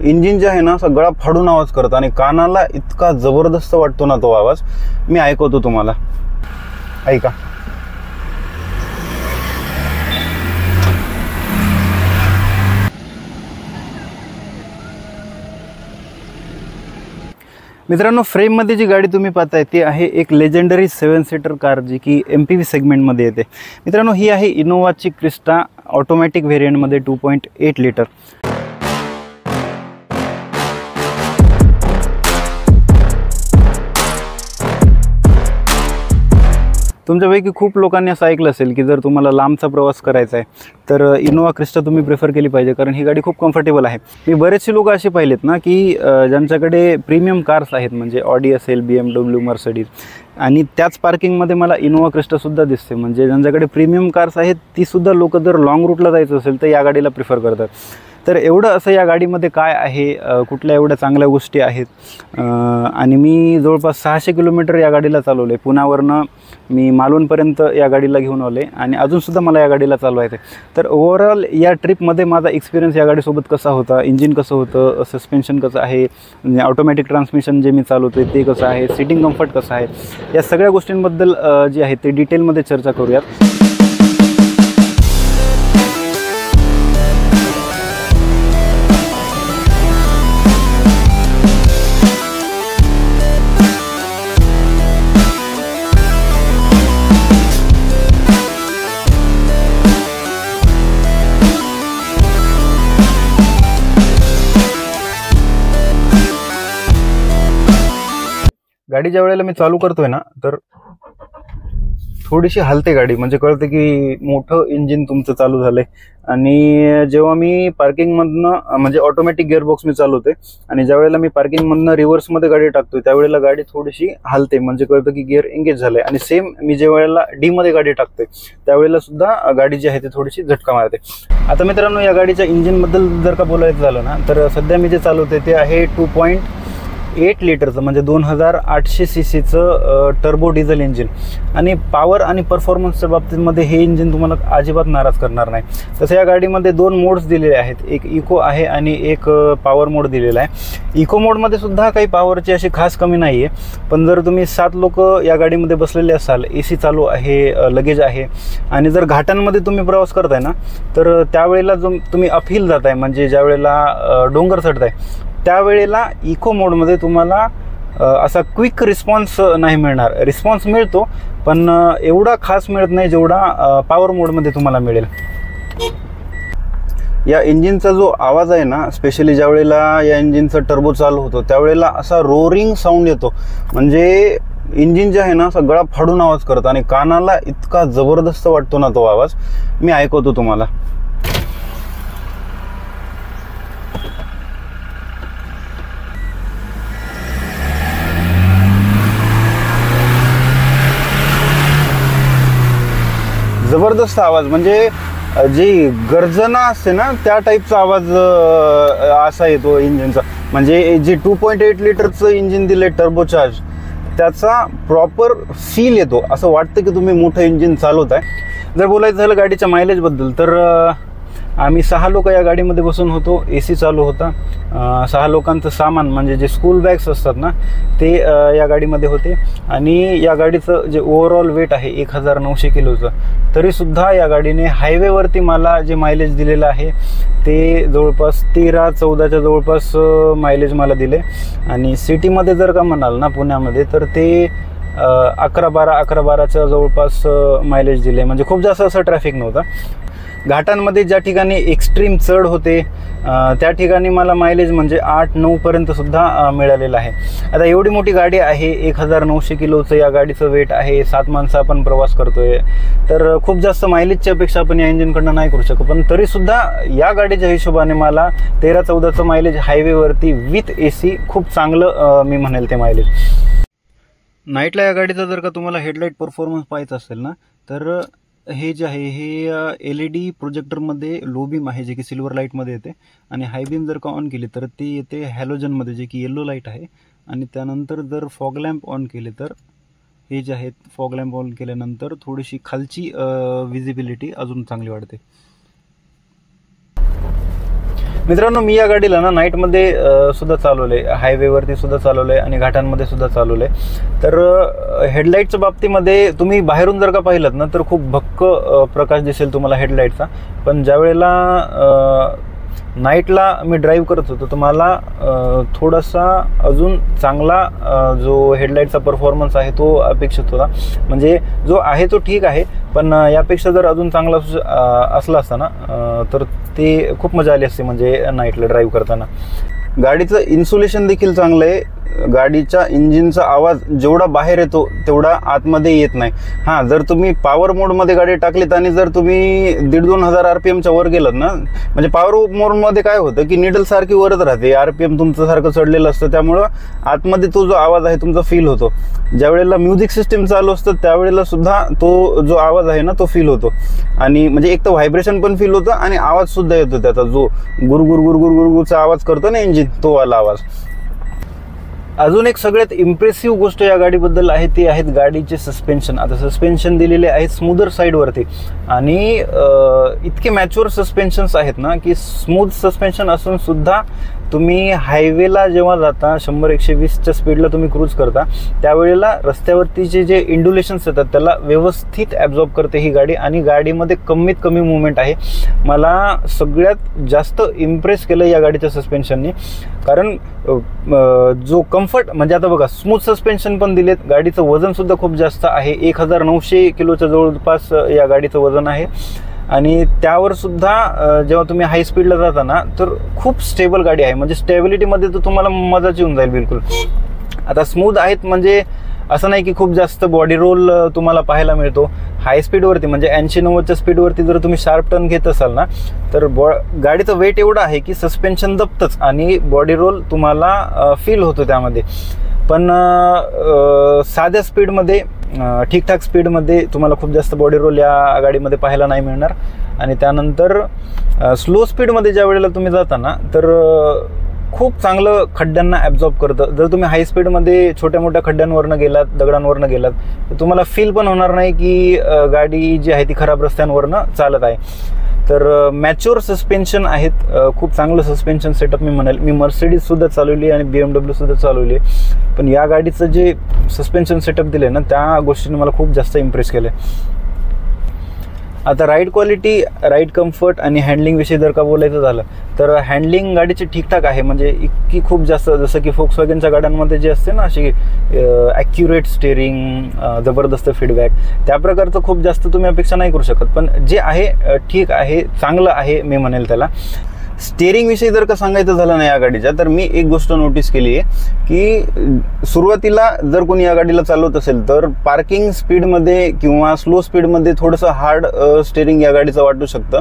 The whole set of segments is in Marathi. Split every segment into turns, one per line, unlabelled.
इंजिन जे आहे ना सगळा फाडून आवाज करतं आणि कानाला इतका जबरदस्त वाटतो ना तो आवाज. मी ऐकवतो तुम्हाला, ऐका. मित्रांनो, फ्रेममध्ये जी गाडी तुम्ही पाहताय ती आहे एक लेजेंडरी 7 सीटर कार, जी की MPV सेगमेंटमध्ये येते. मित्रांनो, ही आहे इनोवाची क्रिस्टा ऑटोमॅटिक व्हेरियंटमध्ये 2.8 लिटर. तुमच्यापैकी खूप लोकांनी असं ऐकलं असेल की जर तुम्हाला लांबचा प्रवास करायचा आहे तर इनोवा क्रिस्टा तुम्ही प्रेफर केली पाहिजे, कारण ही गाडी खूप कम्फर्टेबल आहे. मी बरेचसे लोक असे पाहिलेत ना की ज्यांच्याकडे प्रीमियम कार्स आहेत, म्हणजे ऑडी असेल, BMW, मर्सिडीज, आणि त्याच पार्किंगमध्ये मला इनोवा क्रिस्टासुद्धा दिसते. म्हणजे ज्यांच्याकडे प्रीमियम कार्स आहेत तीसुद्धा लोक जर लॉंग रूटला जायचं असेल तर या गाडीला प्रिफर करतात. तर एवढं असं या गाडीमध्ये काय आहे, कुठल्या एवढ्या चांगल्या गोष्टी आहेत. आणि मी जवळपास 600 किलोमीटर या गाडीला चालवले. पुण्यावरनं मी मालवणपर्यंत या गाडीला घेऊन आले आणि अजूनसुद्धा मला या गाडीला चालवायचं आहे. तर ओव्हरऑल या ट्रिपमध्ये माझा एक्सपिरियन्स या गाडीसोबत कसा होता, इंजिन कसं होतं, सस्पेन्शन कसं आहे, ऑटोमॅटिक ट्रान्समिशन जे मी चालवतो आहे ते कसं आहे, सिटिंग कम्फर्ट कसं आहे, या सगळ्या गोष्टींबद्दल जे आहे ते डिटेलमध्ये चर्चा करूयात. गाडी ज्या वेळेला मी चालू करतोय ना तर थोडीशी हलते गाडी, म्हणजे कळतं की मोठं इंजिन तुमचं चालू झालंय. आणि जेव्हा मी पार्किंगमधनं, म्हणजे ऑटोमॅटिक गिअरबॉक्स मी चालवते, आणि ज्या वेळेला मी पार्किंगमधनं रिव्हर्समध्ये गाडी टाकतोय त्यावेळेला गाडी थोडीशी हलते, म्हणजे कळतं की गिअर एंगेज झालंय. आणि सेम मी ज्या वेळेला डीमध्ये गाडी टाकते त्यावेळेला सुद्धा गाडी जी आहे ती थोडीशी झटका मारते. आता मित्रांनो, या गाडीच्या इंजिनबद्दल जर का बोलायचं झालं ना तर सध्या मी जे चालवते ते आहे 2.8 लिटरचं, म्हणजे 2800 सीसीचं टर्बो डिझेल इंजिन. आणि पॉवर आणि परफॉर्मन्सच्या बाबतीमध्ये हे इंजिन तुम्हाला अजिबात नाराज करणार नाही. तसं या गाडीमध्ये 2 मोड्स दिलेले आहेत, एक इको आहे आणि एक पॉवर मोड दिलेला आहे. इको मोडमध्ये सुद्धा काही पॉवरची अशी खास कमी नाही आहे, पण जर तुम्ही 7 लोक या गाडीमध्ये बसलेले असाल, AC चालू आहे, लगेज आहे, आणि जर घाटांमध्ये तुम्ही प्रवास करताय ना तर त्यावेळेला जो तुम्ही अपहिल जाताय, म्हणजे ज्या वेळेला डोंगर चढताय त्यावेळेला इको मोडमध्ये तुम्हाला असा क्विक रिस्पॉन्स नाही मिळणार. रिस्पॉन्स मिळतो पण एवढा खास मिळत नाही जेवढा पॉवर मोडमध्ये तुम्हाला मिळेल. या इंजिनचा जो आवाज आहे ना, स्पेशली ज्या वेळेला या इंजिनचं टर्बो चालू होतो त्यावेळेला असा रोरिंग साऊंड येतो, म्हणजे इंजिन जे आहे ना सगळा फाडून आवाज करतं आणि कानाला इतका जबरदस्त वाटतो ना तो आवाज. मी ऐकवतो तुम्हाला. जबरदस्त आवाज, म्हणजे जी गर्जना असते ना त्या टाईपचा आवाज असा येतो इंजिनचा. म्हणजे जे 2.8 लिटरचं इंजिन दिले टर्बोचार्ज, त्याचा प्रॉपर फील येतो, असं वाटतं की तुम्ही मोठं इंजिन चालवत आहे. जर बोलायचं झालं गाडीच्या मायलेजबद्दल तर आम्ही 6 लोक या गाडीमध्ये बसून होतो. AC चालू होता. 6 लोकांचं सामान, म्हणजे जे स्कूल बॅग्स असतात ना ते या गाडीमध्ये होते. आणि या गाडीचं जे ओव्हरऑल वेट आहे 1900 किलोचं, तरीसुद्धा या गाडीने हायवेवरती मला जे मायलेज दिलेलं आहे ते जवळपास 13-14च्या जवळपास मायलेज मला दिले. आणि सिटीमध्ये जर का म्हणाल ना पुण्यामध्ये तर ते 11-12च्या जवळपास मायलेज दिले, म्हणजे खूप जास्त असं ट्रॅफिक नव्हतं. घाटांमध्ये ज्या ठिकाणी एक्स्ट्रीम चढ होते त्या ठिकाणी मला मायलेज म्हणजे 8-9 पर्यंत सुद्धा मिळालेलं आहे. आता एवढी मोठी गाडी आहे, 1900 किलोचं या गाडीचं वेट आहे, 7 माणसं आपण प्रवास करतोय, तर खूप जास्त मायलेजची अपेक्षा आपण या इंजिनकडनं नाही करू शकत. पण तरीसुद्धा या गाडीच्या हिशोबाने मला 13-14चं मायलेज हायवेवरती विथ AC खूप चांगलं मी म्हणेल ते मायलेज. नाईटला या गाडीचा जर का तुम्हाला हेडलाईट परफॉर्मन्स पाहायचा असेल ना तर हे जे आहे हे LED प्रोजेक्टरमध्ये लो बीम आहे, जे की सिल्वर लाईटमध्ये येते. आणि हाय बीम जर का ऑन केली तर ती येते हॅलोजनमध्ये, जे की येलो लाईट आहे. आणि त्यानंतर जर फॉग लॅम्प ऑन केले तर हे जे आहेत फॉग लॅम्प ऑन केल्यानंतर थोडीशी खालची विजिबिलिटी अजून चांगली वाढते. मित्रांनो, मी या गाडीला ना नाईटमध्ये सुद्धा चालवलं आहे, हायवेवरती सुद्धा चालवलं आहे आणि घाटांमध्ये सुद्धा चालवलं आहे. तर हेडलाईटच्या बाबतीमध्ये तुम्ही बाहेरून जर का पाहिलं ना तर खूप भक्क प्रकाश दिसेल तुम्हाला हेडलाईटचा. पण ज्या वेळेला नाईटला मी ड्राईव्ह करत होतो तर मला थोडासा अजून चांगला जो हेडलाईटचा परफॉर्मन्स आहे तो अपेक्षित होता. म्हणजे जो आहे तो ठीक आहे, पण यापेक्षा जर अजून चांगला असला असता ना तर ते खूप मजा आली असते म्हणजे नाईटला ड्राईव्ह करताना. गाडीचं इन्सुलेशन देखील चांगलं आहे. गाडीच्या इंजिनचा आवाज जेवढा बाहेर येतो तेवढा आतमध्ये येत नाही. हां, जर तुम्ही पॉवर मोडमध्ये गाडी टाकलीत आणि जर तुम्ही 1,500-2,000 RPMच्या वर गेलात ना, म्हणजे पॉवर मोडमध्ये काय होतं की निडल सारखी वरच राहते, RPM तुमचं सारखं चढलेलं असतं, त्यामुळं आतमध्ये तो जो आवाज आहे तुमचा फील होतो. ज्या वेळेला म्युझिक सिस्टीम चालू असतं त्यावेळेला सुद्धा तो जो आवाज आहे ना तो फील होतो. आणि म्हणजे एक तर व्हायब्रेशन पण फील होतं आणि आवाजसुद्धा येतो त्याचा, जो गुरगुर गुरगुर गुरगुरचा आवाज करतो ना इंजिन, तो वाला आवाज. अजून एक सगळ्यात इम्प्रेसिव्ह गोष्ट या गाडीबद्दल आहे ती आहेत गाडीचे सस्पेन्शन. आता सस्पेन्शन दिलेले आहेत स्मूदर साईडवरती आणि इतके मॅच्युअर सस्पेन्शन्स आहेत ना की स्मूथ सस्पेन्शन असून सुद्धा तुम्ही हायवेला जेव्हा जाता 100-120च्या स्पीडला तुम्ही क्रूज करता त्यावेळेला रस्त्यावरतीचे जे इंड्युलेशन्स येतात त्याला व्यवस्थित ॲब्झॉर्ब करते ही गाडी आणि गाडीमध्ये कमीत कमी मुवमेंट आहे. मला सगळ्यात जास्त इम्प्रेस केलं या गाडीच्या सस्पेन्शननी, कारण जो कम्फर्ट म्हणजे आता बघा स्मूथ सस्पेन्शन पण दिलेत, गाडीचं वजनसुद्धा खूप जास्त आहे, 1900 किलोच्या जवळपास या गाडीचं वजन आहे. आणि त्यावर सुद्धा जेव्हा तुम्ही हाय स्पीडला जाता ना तर खूप स्टेबल गाडी आहे, म्हणजे स्टेबिलिटीमध्ये तर तुम्हाला मजाच येऊन जाईल बिलकुल. आता स्मूथ आहेत म्हणजे असं नाही की खूप जास्त बॉडी रोल तुम्हाला पाहायला मिळतो. हाय स्पीडवरती म्हणजे 80-90च्या स्पीडवरती जर तुम्ही शार्प टर्न घेत असाल ना तर गाडीचं वेट एवढं आहे की सस्पेन्शन दबतंच आणि बॉडी रोल तुम्हाला फील होतो त्यामध्ये. पण साध्या स्पीडमध्ये ठीकठाक स्पीडमध्ये तुम्हाला खूप जास्त बॉडी रोल या गाडीमध्ये पाहायला नाही मिळणार. आणि त्यानंतर स्लो स्पीडमध्ये ज्या वेळेला तुम्ही जाता ना तर खूप चांगलं खड्ड्यांना ॲब्झॉर्ब करतं. जर तुम्ही हाय स्पीडमध्ये छोट्या मोठ्या खड्ड्यांवरनं गेलात, दगडांवरनं गेलात तर तुम्हाला फील पण होणार नाही की गाडी जी आहे ती खराब रस्त्यांवरनं चालत आहे. तर मॅच्युअर सस्पेन्शन आहेत, खूप चांगलं सस्पेन्शन सेटअप मी म्हणेल. मी मर्सिडीजसुद्धा चालवली आणि BMW सुद्धा चालवली, पण या गाडीचं जे सस्पेन्शन सेटअप दिलं आहे ना त्या गोष्टीने मला खूप जास्त इम्प्रेस केलं आहे. आता राईड क्वालिटी, राईड कम्फर्ट आणि हँडलिंगविषयी जर का बोलायचं झालं तर हँडलिंग गाडीची ठीकठाक आहे, म्हणजे इतकी खूप जास्त जसं की फोक्सवॅगनच्या गाड्यांमध्ये जे असते ना अशी ॲक्युरेट स्टेअरिंग, जबरदस्त फीडबॅक, त्या प्रकारचं खूप जास्त तुम्ही अपेक्षा नाही करू शकत. पण जे आहे ठीक आहे, चांगलं आहे मी म्हणेल त्याला. स्टेअरिंगविषयी जर का सांगायचं झालं ना या गाडीच्या तर मी एक गोष्ट नोटीस केली आहे की सुरुवातीला जर कोणी या गाडीला चालवत असेल तर पार्किंग स्पीडमध्ये किंवा स्लो स्पीडमध्ये थोडंसं हार्ड स्टेअरिंग या गाडीचं वाटू शकतं,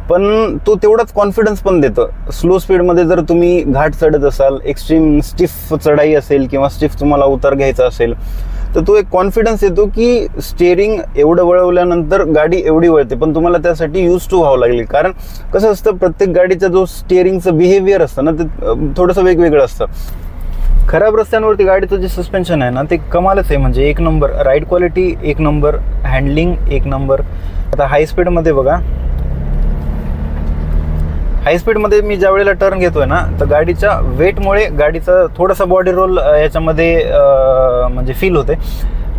पण तो तेवढाच कॉन्फिडन्स पण देतं. स्लो स्पीडमध्ये जर तुम्ही घाट चढत असाल, एक्स्ट्रीम स्टिफ चढाई असेल किंवा स्टिफ तुम्हाला उतार घ्यायचा असेल तर तो एक कॉन्फिडन्स येतो की स्टेअरिंग एवढं वळवल्यानंतर गाडी एवढी वळते, पण तुम्हाला त्यासाठी यूज टू व्हावं लागेल. कारण कसं असतं प्रत्येक गाडीचा जो स्टेअरिंगचं बिहेवियर असतं ना ते थोडंसं वेगवेगळं असतं. खराब रस्त्यांवरती गाडीचं जे सस्पेन्शन आहे ना ते कमालच आहे, म्हणजे एक नंबर. राईड क्वालिटी एक नंबर, हँडलिंग एक नंबर. आता हाय स्पीडमध्ये बघा, हाय स्पीडमध्ये मी ज्या वेळेला टर्न घेतोय ना तर गाडीच्या वेटमुळे गाडीचा थोडासा बॉडी रोल याच्यामध्ये म्हणजे फील होते.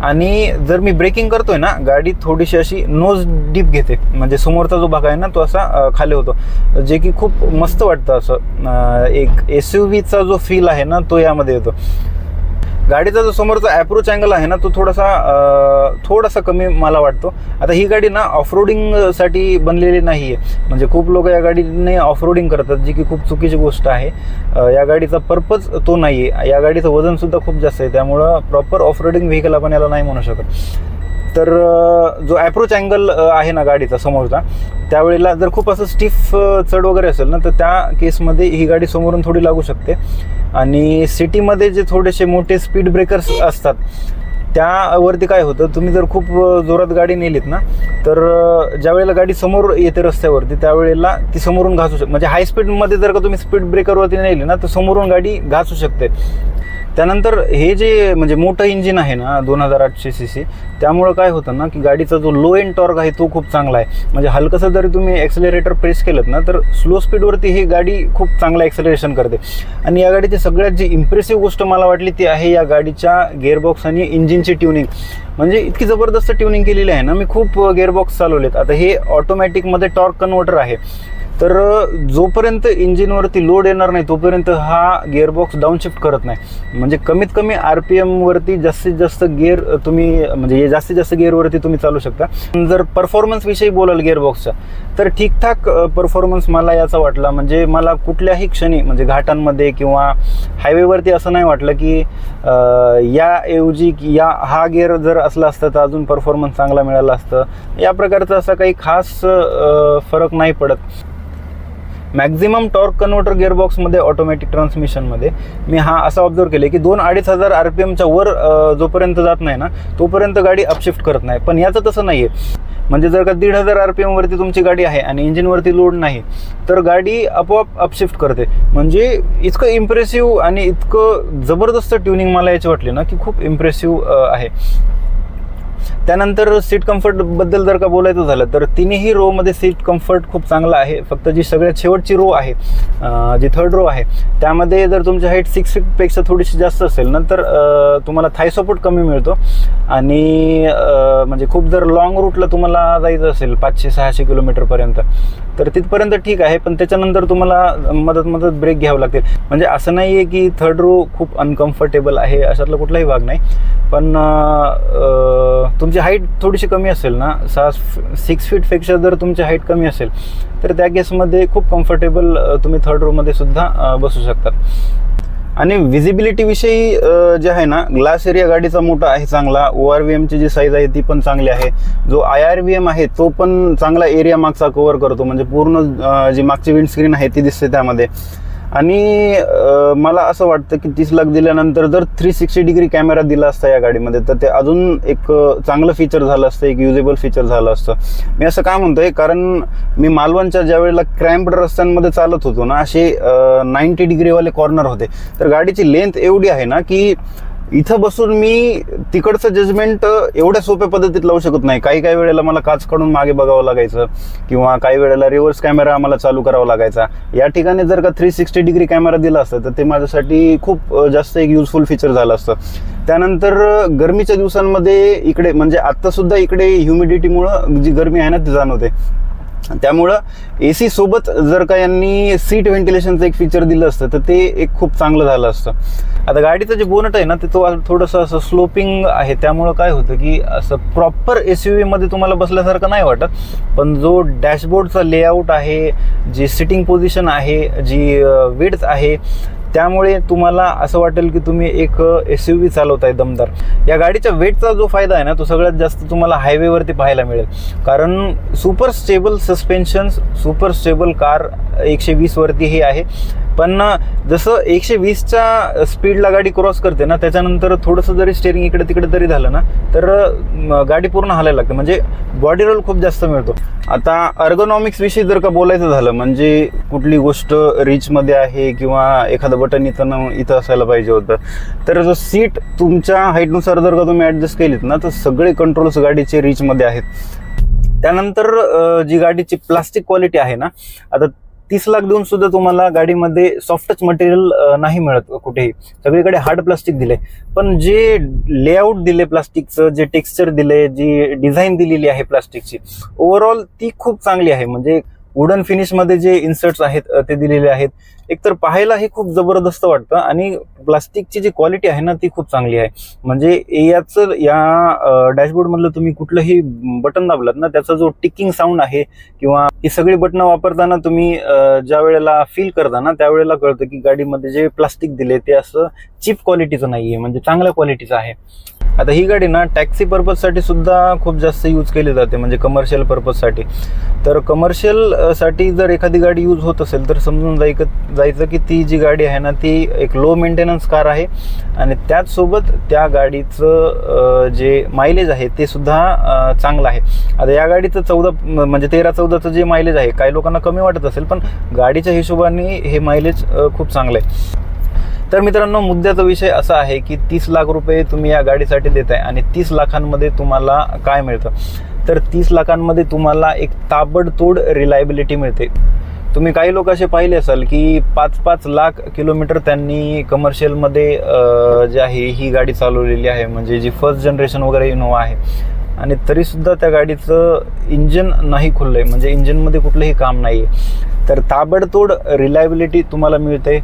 आणि जर मी ब्रेकिंग करतोय ना गाडी थोडीशी अशी नोज डीप घेते, म्हणजे समोरचा जो भाग आहे ना तो असा खाली होतो, जे की खूप मस्त वाटतं. असं एक SUVचा जो फील आहे ना तो यामध्ये येतो. गाडीचा जो समोरचा ॲप्रोच अँगल आहे ना तो थोडासा कमी मला वाटतो. आता ही गाडी ना ऑफरोडिंगसाठी बनलेली नाही आहे, म्हणजे खूप लोक या गाडीने ऑफरोडिंग करतात, जी की खूप चुकीची गोष्ट आहे. या गाडीचा पर्पज तो नाही आहे. या गाडीचं वजनसुद्धा खूप जास्त आहे, त्यामुळं प्रॉपर ऑफरोडिंग व्हेकल आपण याला नाही म्हणू शकत. तर जो ॲप्रोच अँगल आहे ना गाडीचा समोरचा त्यावेळेला जर खूप असं स्टिफ चढ वगैरे असेल ना तर त्या केसमध्ये ही गाडी समोरून थोडी लागू शकते. आणि सिटीमध्ये जे थोडेसे मोठे स्पीड ब्रेकर्स असतात त्यावरती काय होतं, तुम्ही जर खूप जोरात गाडी नेलीत ना तर ज्या वेळेला गाडी समोर येते रस्त्यावरती त्यावेळेला ती समोरून घासू शकते. म्हणजे हाय स्पीडमध्ये जर का तुम्ही स्पीड ब्रेकरवरती नेली ना तर समोरून गाडी घासू शकते. त्यानंतर हे जे म्हणजे मोठं इंजिन आहे ना 2800 cc, त्यामुळं काय होतं ना की गाडीचा जो लो एंड टॉर्क आहे तो खूप चांगला आहे. म्हणजे हलकंसं जरी तुम्ही ॲक्सेलरेटर प्रेस केलं ना तर स्लो स्पीडवरती ही गाडी खूप चांगलं ॲक्सेलरेशन करते. आणि या गाडीची सगळ्यात जी इम्प्रेसिव्ह गोष्ट मला वाटली ती आहे या गाडीच्या गिअरबॉक्स आणि इंजिनची ट्युनिंग. म्हणजे इतकी जबरदस्त ट्युनिंग केलेली आहे ना. मी खूप गिअरबॉक्स चालवलेत. आता हे ऑटोमॅटिकमध्ये टॉर्क कन्व्हर्टर आहे, तर जोपर्यंत इंजिनवरती लोड येणार नाही तोपर्यंत हा गिअरबॉक्स डाऊनशिफ्ट करत नाही. म्हणजे कमीत कमी RPMवरती जास्तीत जास्त गिअर तुम्ही म्हणजे जास्तीत जास्त गिअरवरती तुम्ही चालू शकता. जर परफॉर्मन्सविषयी बोलाल गिअरबॉक्सचा तर ठीकठाक परफॉर्मन्स मला याचा वाटला. म्हणजे मला कुठल्याही क्षणी म्हणजे घाटांमध्ये किंवा हायवेवरती असं नाही वाटलं की याऐवजी हा गिअर जर असला असता तर अजून परफॉर्मन्स चांगला मिळाला असतं. या प्रकारचा असा काही खास फरक नाही पडत. मॅक्झिमम टॉर्क कन्व्हर्टर गिअरबॉक्समध्ये ऑटोमॅटिक ट्रान्समिशनमध्ये मी हा असा ऑब्झर्व केले की 2-2,500 RPMच्या वर जोपर्यंत जात नाही ना तोपर्यंत गाडी अपशिफ्ट करत नाही. पण याचं तसं नाही आहे. म्हणजे जर का 1,500 RPMवरती तुमची गाडी आहे आणि इंजिनवरती लोड नाही तर गाडी आपोआप अपशिफ्ट करते. म्हणजे इतकं इम्प्रेसिव्ह आणि इतकं जबरदस्त ट्युनिंग मला याची वाटली ना की खूप इम्प्रेसिव्ह आहे. त्यानंतर सीट कम्फर्टबद्दल जर का बोलायचं झालं तर तिन्ही रोमध्ये सीट कम्फर्ट खूप चांगला आहे. फक्त जी सगळ्यात शेवटची रो आहे, जी थर्ड रो आहे, त्यामध्ये जर तुमची हाईट 6 फीटपेक्षा थोडीशी जास्त असेल ना तर तुम्हाला थाय सपोर्ट कमी मिळतो. आणि म्हणजे खूप जर लाँग रूटला तुम्हाला जायचं असेल 500-600 किलोमीटरपर्यंत तर तिथपर्यंत ठीक आहे. पण त्याच्यानंतर तुम्हाला मदत ब्रेक घ्यावं लागतील. म्हणजे असं नाही आहे की थर्ड रो खूप अनकम्फर्टेबल आहे, अशातला कुठलाही भाग नाही. पण तुमची हाईट थोडीशी कमी असेल ना, 6 फीटपेक्षा जर तुमची हाईट कमी असेल तर त्या केसमध्ये खूप कम्फर्टेबल तुम्ही थर्ड रोमध्ये सुद्धा बसू शकतात. आणि व्हिजिबिलिटीविषयी जे आहे ना, ग्लास एरिया गाडीचा मोठा आहे चांगला. ORVMची जी साईज आहे ती पण चांगली आहे. जो IRVM आहे तो पण चांगला एरिया मागचा कव्हर करतो. म्हणजे पूर्ण जी मागची विंडस्क्रीन आहे ती दिसते त्यामध्ये. आणि मला असं वाटतं की 30 लाख दिल्यानंतर जर 360 डिग्री कॅमेरा दिला असता या गाडीमध्ये तर ते अजून एक चांगलं फीचर झालं असतं, एक युजेबल फीचर झालं असतं. मी असं काय म्हणतोय कारण मी मालवणच्या ज्या वेळेला क्रॅम्प्ड रस्त्यांमध्ये चालत होतो ना, असे 90 डिग्रीवाले कॉर्नर होते. तर गाडीची लेंथ एवढी आहे ना की इथं बसून मी तिकडचं जजमेंट एवढ्या सोप्या पद्धतीत लावू शकत नाही. काही वेळेला मला काच काढून मागे बघावं लागायचं किंवा काही वेळेला रिव्हर्स कॅमेरा आम्हाला चालू करावा लागायचा. या ठिकाणी जर का 360 डिग्री कॅमेरा दिला असता तर ते माझ्यासाठी खूप जास्त एक युजफुल फीचर झालं असतं. त्यानंतर गरमीच्या दिवसांमध्ये इकडे म्हणजे आत्तासुद्धा इकडे ह्युमिडिटीमुळं जी गरमी आहे ना ती जाणवते. त्यामुळं AC सोबत जर का यांनी सीट व्हेंटिलेशनचं एक फीचर दिलं असतं तर ते एक खूप चांगलं झालं असतं. आता गाडीचं जे बोनट आहे ना ते तो थोडंसं असं स्लोपिंग आहे, त्यामुळं काय होतं की असं प्रॉपर SUV मध्ये तुम्हाला बसल्यासारखं नाही वाटत. पण जो डॅशबोर्डचा लेआउट आहे, जी सिटिंग पोझिशन आहे, जी विड्थ आहे, त्यामुळे तुम्हाला असं वाटेल की तुम्ही एक SUV चालवताय दमदार. या गाडीच्या वेटचा जो फायदा आहे ना तो सगळ्यात जास्त तुम्हाला हायवेवरती पाहायला मिळेल. कारण super stable suspensions, super stable car 120 वरती हे आहे. पण जसं 120च्या स्पीडला गाडी क्रॉस करते ना त्याच्यानंतर थोडंसं जरी स्टेअरिंग इकडे तिकडे जरी झालं ना तर गाडी पूर्ण हलायला लागते. म्हणजे बॉडी रोल खूप जास्त मिळतो. आता अर्गोनॉमिक्स विषयी जर का बोलायचं झालं म्हणजे कुठली गोष्ट रिचमध्ये आहे किंवा एखादं बटन इथं असायला पाहिजे होतं तर जो सीट तुमच्या हाईटनुसार जर का तुम्ही ॲडजस्ट केलीत ना तर सगळे कंट्रोल्स गाडीचे रिचमध्ये आहेत. त्यानंतर जी गाडीची प्लास्टिक क्वालिटी आहे ना, आता 30 लाख देऊन सुद्धा तुम्हाला गाडीमध्ये सॉफ्ट टच मटेरियल नाही मिळत कुठेही, सगळीकडे हार्ड प्लास्टिक दिले. पण जे लेआउट दिले प्लास्टिकचं, जे टेक्स्चर दिले, जी डिझाईन दिलेली आहे प्लास्टिकची, ओव्हरऑल ती खूप चांगली आहे. म्हणजे वुडन फिनिशमध्ये जे इन्सर्ट्स आहेत ते दिलेले आहेत. एकतर पाहायला हे खूप जबरदस्त वाटतं आणि प्लास्टिकची जी क्वालिटी आहे ना ती खूप चांगली आहे. म्हणजे या डॅशबोर्डमधलं तुम्ही कुठलंही बटन दाबलात ना त्याचा जो टिकिंग साऊंड आहे किंवा ही सगळी बटणं वापरताना तुम्ही ज्या वेळेला फील करता ना त्यावेळेला कळतं की गाडीमध्ये जे प्लास्टिक दिले ते असं चीप क्वालिटीचं नाही आहे, म्हणजे चांगल्या क्वालिटीचं आहे. आता ही गाडी ना टॅक्सी पर्पजसाठी सुद्धा खूप जास्त यूज केली जाते, म्हणजे कमर्शियल पर्पजसाठी. तर कमर्शियलसाठी जर एखादी गाडी यूज होत असेल तर समजून जायचं की ती जी गाडी आहे ना ती एक लो मेंटेनन्स कार आहे आणि त्याचसोबत त्या गाडीचं जे मायलेज आहे ते सुद्धा चांगलं आहे. आता या गाडीचं 13-14चं जे मायलेज आहे काही लोकांना कमी वाटत असेल पण गाडीच्या हिशोबाने हे मायलेज खूप चांगलं आहे. तर मित्रांनो, मुद्द्याचा विषय असा आहे की 30 लाख रुपये तुम्ही या गाडीसाठी देताय आणि 30 लाखांमध्ये तुम्हाला काय मिळतं? तर 30 लाखांमध्ये तुम्हाला एक ताबडतोड रिलायबिलिटी मिळते. तुम्ही काही लोक असे पाहिले असाल की 5-5 लाख किलोमीटर त्यांनी कमर्शियलमध्ये जे आहे ही गाडी चालवलेली आहे, म्हणजे जी फर्स्ट जनरेशन वगैरे इनोवा आहे, आणि तरीसुद्धा त्या गाडीचं इंजिन नाही खुललं आहे, म्हणजे इंजिनमध्ये कुठलंही काम नाही आहे. तर ताबडतोड रिलायबिलिटी तुम्हाला मिळते,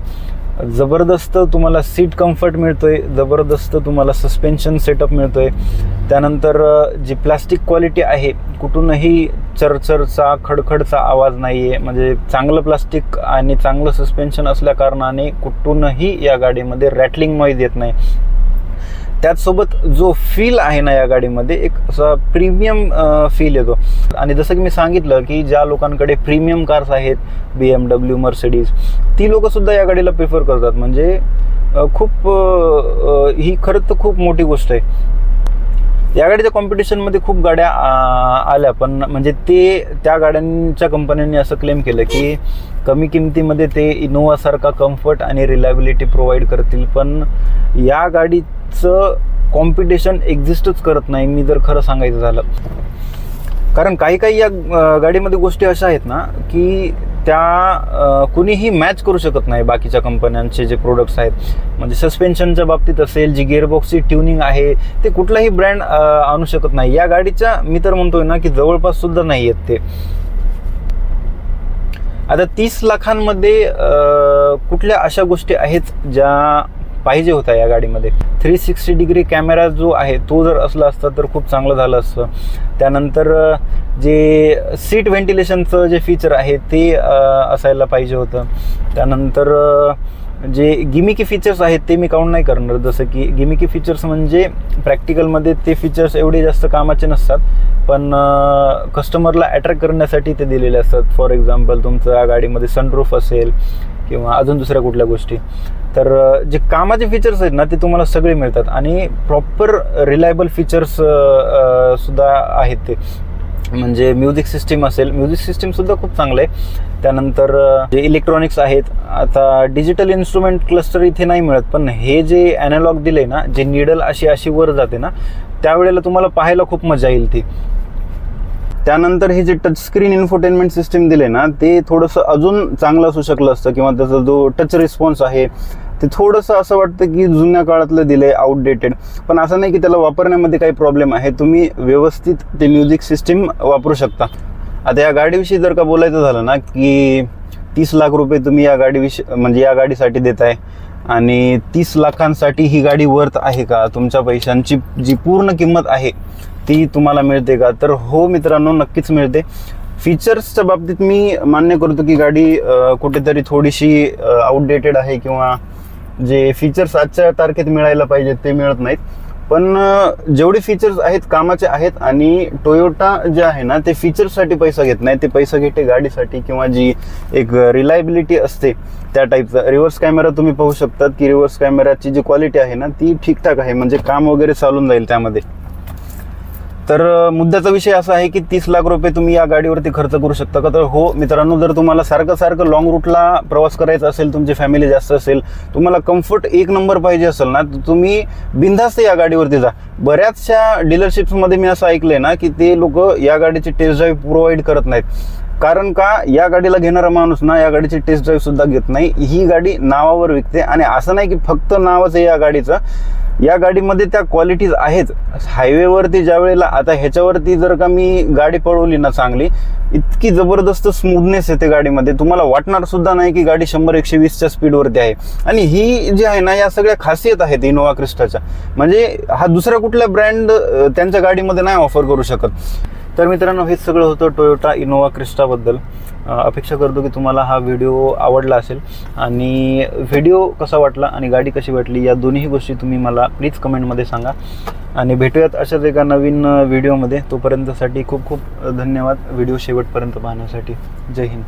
जबरदस्त तुम्हाला सीट कम्फर्ट मिळतोय, जबरदस्त तुम्हाला सस्पेन्शन सेटअप मिळतोय. त्यानंतर जी प्लास्टिक क्वालिटी आहे, कुठूनही चरचरचा खडखडचा आवाज नाही आहे, म्हणजे चांगलं प्लास्टिक आणि चांगलं सस्पेन्शन असल्या कारणाने कुठूनही या गाडीमध्ये रॅटलिंग नॉईज येत नाही. त्याचसोबत जो फील आहे ना या गाडीमध्ये, एक असा प्रीमियम फील येतो. आणि जसं की मी सांगितलं की ज्या लोकांकडे प्रीमियम कार्स आहेत, BMW, मर्सिडीज, ती लोकंसुद्धा या गाडीला प्रिफर करतात. म्हणजे खूप ही खरंच तर खूप मोठी गोष्ट आहे. या गाडीच्या कॉम्पिटिशनमध्ये खूप गाड्या आल्या, पण म्हणजे त्या गाड्यांच्या कंपन्यांनी असं क्लेम केलं की कमी किमतीमध्ये ते इनोवासारखा कम्फर्ट आणि रिलायबिलिटी प्रोव्हाइड करतील, पण या गाडीचं कॉम्पिटिशन एक्झिस्टच करत नाही, मी जर खरं सांगायचं झालं. कारण काही या गाडीमध्ये गोष्टी अशा आहेत ना की त्या कुणीही मॅच करू शकत नाही बाकीच्या कंपन्यांचे जे प्रोडक्ट्स आहेत. म्हणजे सस्पेन्शनच्या बाबतीत असेल, जी गिअरबॉक्सची ट्युनिंग आहे, ते कुठलाही ब्रँड आणू शकत नाही. या गाडीच्या मी तर म्हणतोय ना की जवळपास सुद्धा नाही आहेत ते. आता 30 लाखांमध्ये कुठल्या अशा गोष्टी आहेत ज्या पाहिजे होता या गाडीमध्ये? 360 डिग्री कॅमेरा जो आहे तो जर असला असता तर खूप चांगलं झालं असतं. त्यानंतर जे सीट व्हेंटिलेशनचं जे फीचर आहे ते असायला पाहिजे होतं. त्यानंतर जे गिमिकी फीचर्स आहेत ते मी काउंट नाही करणार, जसं की गिमिकी फीचर्स म्हणजे प्रॅक्टिकलमध्ये ते फीचर्स एवढे जास्त कामाचे नसतात, पण कस्टमरला अट्रॅक्ट करण्यासाठी ते दिलेले असतात. फॉर एक्झाम्पल, तुमच्या गाडीमध्ये सनरूफ असेल किंवा अजून दुसऱ्या कुठल्या गोष्टी, तर जे कामाचे फीचर्स आहेत ना ते तुम्हाला सगळे मिळतात. आणि प्रॉपर रिलायबल फीचर्स सुद्धा आहेत ते. म्हणजे म्युझिक सिस्टीम असेल, म्युझिक सिस्टीमसुद्धा खूप चांगलं आहे. त्यानंतर जे इलेक्ट्रॉनिक्स आहेत, आता डिजिटल इन्स्ट्रुमेंट क्लस्टर इथे नाही मिळत, पण हे जे ॲनालॉग दिले ना, जे निडल अशी वर जाते ना, त्यावेळेला तुम्हाला पाहायला खूप मजा येईल ती. त्यानंतर हे जे टच स्क्रीन इन्फोटेनमेंट सिस्टीम दिले ना, ते थोडंसं अजून चांगलं असू शकलं असतं, किंवा त्याचा जो टच रिस्पॉन्स आहे ते थोडंसं असं वाटतं की जुन्या काळातलं दिलं आहे, आउटडेटेड. पण असं नाही की त्याला वापरण्यामध्ये काही प्रॉब्लेम आहे, तुम्ही व्यवस्थित ते म्युझिक सिस्टीम वापरू शकता. आता या गाडीविषयी जर का बोलायचं झालं ना की 30 लाख रुपये तुम्ही या गाडीविषयी म्हणजे या गाडीसाठी देताय, आणि 30 लाखांसाठी ही गाडी वर्थ आहे का? तुमच्या पैशांची जी पूर्ण किंमत आहे ती तुम्हाला मिळते का? तर हो मित्रांनो, नक्कीच मिळते. फीचर्सच्या बाबतीत मी मान्य करतो की गाडी कुठेतरी थोडीशी आउटडेटेड आहे, किंवा जे फीचर्स आजच्या तारखेत मिळायला पाहिजेत ते मिळत नाहीत. पण जेवढे फीचर्स आहेत कामाचे आहेत. आणि टोयोटा जे आहे ना ते फीचर्ससाठी पैसा घेत नाही, ते पैसा घेते गाडीसाठी, किंवा जी एक रिलायबिलिटी असते त्या टाईपचा. रिव्हर्स कॅमेरा तुम्ही पाहू शकतात की रिव्हर्स कॅमेराची जी क्वालिटी आहे ना ती ठीकठाक आहे, म्हणजे काम वगैरे चालून जाईल त्यामध्ये. तर मुद्द्याचा विषय असा आहे की 30 लाख रुपये तुम्ही या गाडीवरती खर्च करू शकता का? तर हो मित्रांनो, जर तुम्हाला सारखं लॉंग रूटला प्रवास करायचा असेल, तुमची फॅमिली जास्त असेल, तुम्हाला कम्फर्ट एक नंबर पाहिजे असेल ना, तर तुम्ही बिनधास्त या गाडीवरती जा. बऱ्याचशा डीलरशिप्समध्ये मी असं ऐकलंय ना की ते लोक या गाडीची टेस्ट ड्राईव्ह प्रोव्हाइड करत नाहीत. कारण का, या गाडीला घेणारा माणूस ना या गाडीची टेस्ट ड्राईव्ह सुद्धा घेत नाही. ही गाडी नावावर विकते, आणि असं नाही की फक्त नावच आहे या गाडीचं, या गाडीमध्ये त्या क्वालिटीज आहेत. हायवेवरती ज्या वेळेला, आता ह्याच्यावरती जर का मी गाडी पळवली ना चांगली, इतकी जबरदस्त स्मूथनेस येते गाडीमध्ये, तुम्हाला वाटणार सुद्धा नाही की गाडी 100-120च्या स्पीडवरती आहे. आणि ही जी आहे ना, या सगळ्या खासियत आहेत इनोवा क्रिस्टाच्या, म्हणजे हा दुसऱ्या कुठल्या ब्रँड त्यांच्या गाडीमध्ये नाही ऑफर करू शकत. तर मित्रांनो, हेच सगळं होतं टोयोटा इनोवा क्रिस्टाबद्दल. अपेक्षा करतो की तुम्हाला हा व्हिडिओ आवडला असेल, आणि व्हिडिओ कसा वाटला आणि गाडी कशी वाटली या दोन्ही गोष्टी तुम्ही मला प्लीज कमेंटमध्ये सांगा. आणि भेटूयात अशाच एका नवीन व्हिडिओमध्ये. तोपर्यंतसाठी खूप खूप धन्यवाद व्हिडिओ शेवटपर्यंत पाहण्यासाठी. जय हिंद.